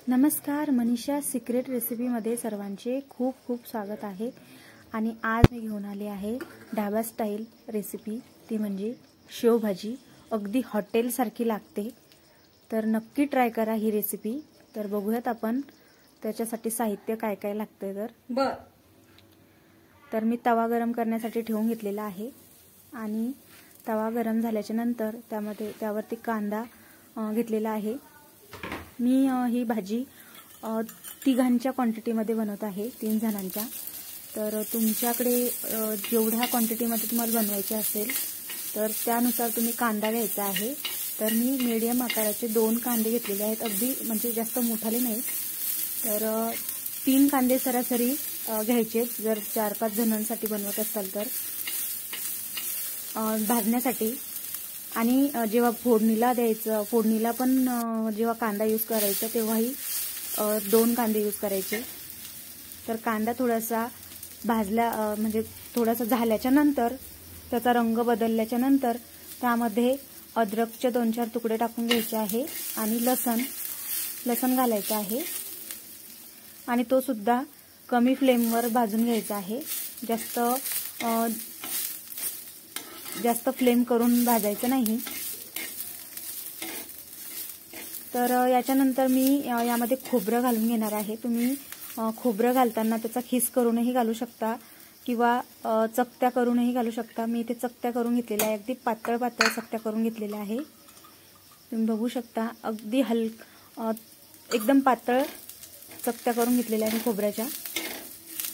नमस्कार, मनीषा सिक्रेट रेसिपीमध्ये सर्वांचे खूप खूप स्वागत आहे। आणि आज मी घेऊन आले आहे ढाबा स्टाईल रेसिपी, ती म्हणजे शेवभाजी। अगदी हॉटेल सारखी लागते, तर नक्की ट्राय करा ही रेसिपी। तर बघूयात आपण त्याच्यासाठी साहित्य काय काय लागते। तर मी तवा गरम करण्यासाठी ठेवून घेतलेला आहे आणि तवा गरम झाल्याच्या नंतर त्यावरती कांदा घेतलेला आहे। मी ही भाजी तिघांच्या क्वांटिटीमध्ये बनवत आहे, 3 जणांच्या। तर तुमच्याकडे जेवढ्या क्वांटिटीमध्ये तुम्हाला बनवायचे असेल तर त्यानुसार तुम्ही कांदा घ्यायचा आहे। तर मी मीडियम आकाराचे 2 कांदे घेतलेले आहेत, अगदी म्हणजे जास्त मोठाले नाही। तर 3 कांदे सरासरी घ्यायचे जर 4-5 जणांसाठी बनवत असाल तर भाजण्यासाठी। आणि जेव्हा फोडणीला द्यायचं, फोडणीला पण जेव्हा कांदा यूज करायचा तेव्हाही 2 कांदे यूज करायचे। तर कांदा थोडासा भाजला म्हणजे थोडासा झाल्याच्या नंतर, त्याचा रंग बदलल्याच्या नंतर त्यामध्ये अद्रकचे 2-4 तुकडे टाकून घ्यायचे आहे आणि लसण घालायचं आहे आणि तो सुद्धा कमी फ्लेमवर भाजून घ्यायचा आहे। जास्त फ्लेम करून भाजायचं नाही। तर याच्यानंतर मी यामध्ये खोबरं घालून घेणार आहे। तुम्ही खोबरं घालताना त्याचा खीस करूनही घालू शकता किंवा चकत्या करूनही घालू शकता। मी इथे चकत्या करून घेतलेल्या आहे, अगदी पातळ चकत्या करून घेतलेल्या आहे। तुम्ही बघू शकता, अगदी एकदम पातळ चकत्या करून घेतलेल्या आहे खोबऱ्याच्या,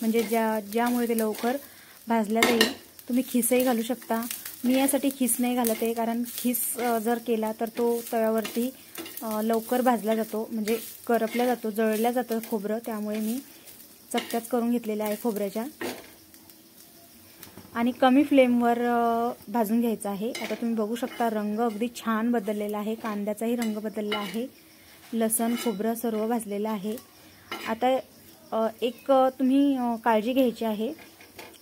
म्हणजे ज्यामुळे ते लवकर भाजल्या जाईल। तुम्ही खीसही घालू शकता। मी यासाठी खीस नाही घालत आहे, कारण खीस जर केला तर तो तव्यावरती लवकर भाजला जातो, म्हणजे करपल्या जातो, जळल्या जातं खोबरं। त्यामुळे मी चकत्याच करून घेतलेल्या आहे खोबऱ्याच्या आणि कमी फ्लेमवर भाजून घ्यायचं आहे। आता तुम्ही बघू शकता, रंग अगदी छान बदललेला आहे, कांद्याचाही रंग बदलला आहे, लसण खोबरं सर्व भाजलेलं आहे। आता एक तुम्ही काळजी घ्यायची आहे,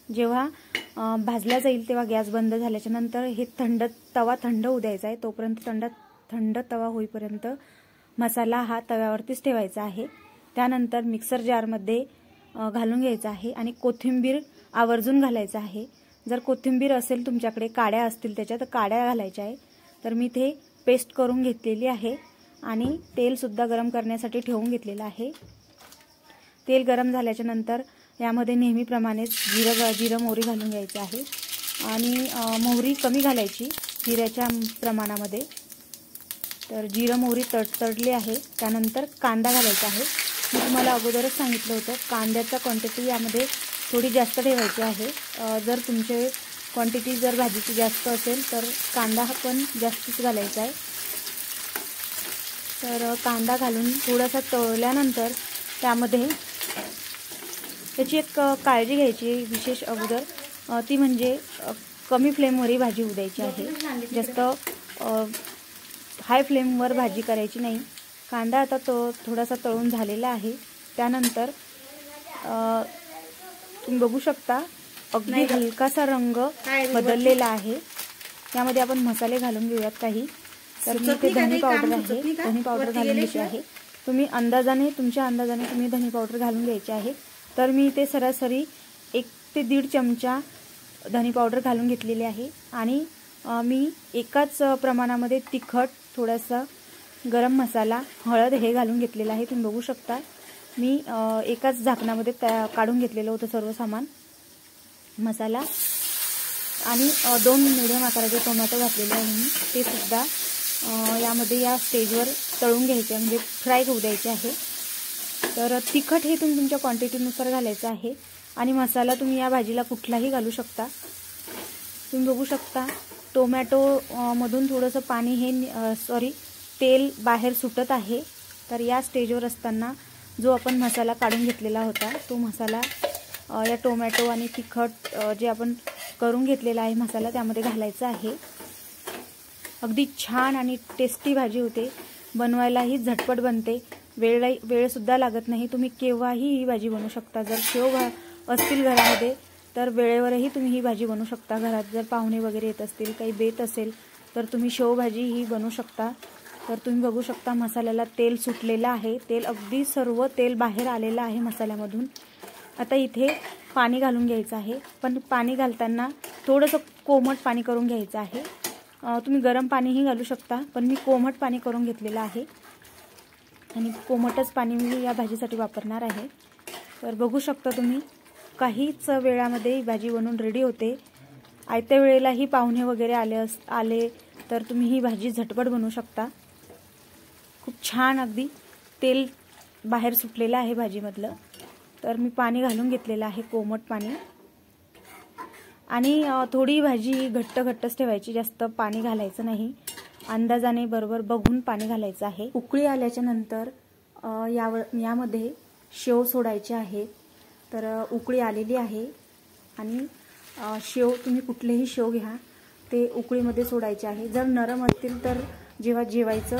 जेव्हा भाजला जाईल तेव्हा गॅस बंद झाल्याच्या नंतर हे तवा थंड होऊ द्यायचा आहे। तोपर्यंत थंड तवा होईपर्यंत मसाला हा तव्यावरतीच ठेवायचा आहे। त्यानंतर मिक्सर जारमध्ये घालून घ्यायचा आहे आणि कोथिंबीर आवर्जून घालायचा आहे। जर कोथिंबीर असेल तुमच्याकडे, काड्या असतील त्याच्यात, तर काड्या घालायच्या आहे। तर मी ते पेस्ट करून घेतलेली आहे आणि तेल सुद्धा गरम करण्यासाठी ठेवून घेतलेलं आहे। तेल गरम झाल्याच्या नंतर यामध्ये नेहमीप्रमाणे जिरं मोहरी घालून घ्यायचं आहे आणि मोहरी कमी घालायची जिऱ्याच्या प्रमाणामध्ये। तर जिरं मोहरी तडतडली आहे, त्यानंतर कांदा घालायचा आहे। मी तुम्हाला अगोदरच सांगितलं होतं, कांद्याचा क्वांटिटी यामध्ये थोडी जास्त ठेवायची आहे। जर तुमचे क्वांटिटी जर भाजीची जास्त असेल तर कांदा हा पण जास्तच घालायचा आहे। तर कांदा घालून थोडासा तळल्यानंतर त्यामध्ये त्याची एक काळजी घ्यायची विशेष अगोदर, ती म्हणजे कमी फ्लेमवरही भाजी होऊ द्यायची आहे, जास्त हाय फ्लेमवर भाजी करायची नाही। कांदा आता थोडासा तळून झालेला आहे। त्यानंतर तुम्ही बघू शकता, अगदी हलकासा रंग बदललेला आहे। यामध्ये आपण मसाले घालून घेऊयात काही। तर मी ते धनी पावडर आहे, धनी पावडर घालून घ्यायची आहे। तुम्ही तुमच्या अंदाजाने तुम्ही धनी पावडर घालून घ्यायची आहे। तर मी ते सरासरी 1 ते 1.5 चमचा धनी पावडर घालून घेतलेली आहे आणि मी एकाच प्रमाणामध्ये तिखट, थोडासा गरम मसाला, हळद हे घालून घेतलेलं आहे। तुम्ही बघू शकता, मी एकाच झाकणामध्ये काढून घेतलेलं होतं सर्व सामान मसाला। आणि 2 मिडियम आकाराचे टोमॅटो घातलेले आहे मी, ते सुद्धा यामध्ये या स्टेजवर तळून घ्यायचे, म्हणजे फ्राय होऊ द्यायचे आहे। तर तिखट हे तुम्ही तुमच्या क्वांटिटीनुसार घालायचं आहे आणि मसाला तुम्ही या भाजीला कुठलाही घालू शकता। तुम्ही बघू शकता, टोमॅटो मधून थोडंसं पाणी तेल बाहेर सुटत आहे। तर या स्टेजवर असताना जो आपण मसाला काढून घेतलेला होता, तो मसाला या टोमॅटो आणि तिखट जे आपण करून घेतलेला आहे मसाला, त्यामध्ये घालायचा आहे। अगदी छान आणि टेस्टी भाजी होते, बनवायलाही झटपट बनते, वेळ सुद्धा लागत नाही। तुम्ही केव्हाही ही भाजी बनवू शकता। जर शेव असतील घरामध्ये तर वेळेवरही तुम्ही ही भाजी बनवू शकता। घरात जर पाहुणे वगैरे येत असतील, काही बेत असेल तर तुम्ही शेवभाजी ही बनवू शकता। तर तुम्ही बघू शकता मसाल्याला तेल सुटलेलं आहे, तेल अगदी सर्व तेल बाहेर आलेलं आहे मसाल्यामधून। आता इथे पाणी घालून घ्यायचं आहे, पण पाणी घालताना थोडंसं कोमट पाणी करून घ्यायचं आहे। तुम्ही गरम पाणीही घालू शकता, पण मी कोमट पाणी करून घेतलेलं आहे आणि कोमटच पाणी मी या भाजीसाठी वापरणार आहे। तर बघू शकता तुम्ही काहीच वेळामध्ये भाजी बनवून रेडी होते। आयत्या वेळेलाही पाहुणे वगैरे आले तर तुम्ही ही भाजी झटपट बनवू शकता। खूप छान अगदी तेल बाहेर सुटलेलं आहे भाजीमधलं। तर मी पाणी घालून घेतलेलं आहे, कोमट पाणी। आणि थोडी भाजी घट्टच ठेवायची, जास्त पाणी घालायचं नाही, अंदाजाने बरोबर बघून पाणी घालायचं आहे। उकळी आल्याच्या नंतर यामध्ये शेव सोडायचे आहे। तर उकळी आलेली आहे आणि शेव तुम्ही कुठलेही शेव घ्या, ते उकळीमध्ये सोडायचे आहे। जर नरम असतील तर जेव्हा जेवायचं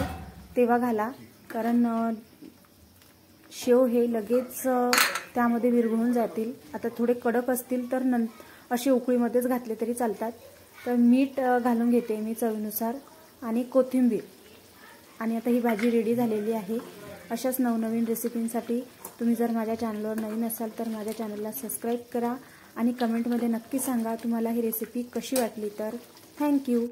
तेव्हा घाला, कारण शेव हे लगेच त्यामध्ये विरघळून जातील। आता थोडे कडक असतील तर असे उकळीमध्येच घातले तरी चालतात। तर मीठ घालून घेते मी चवीनुसार आणि कोथिंबीर, आणि आता ही भाजी रेडी झालेली आहे। अशाच नवनवीन रेसिपींसाठी तुम्ही जर माझ्या चॅनलवर नवीन असाल तर माझ्या चॅनलला सबस्क्राईब करा आणि कमेंटमध्ये नक्की सांगा तुम्हाला ही रेसिपी कशी वाटली। तर थँक्यू।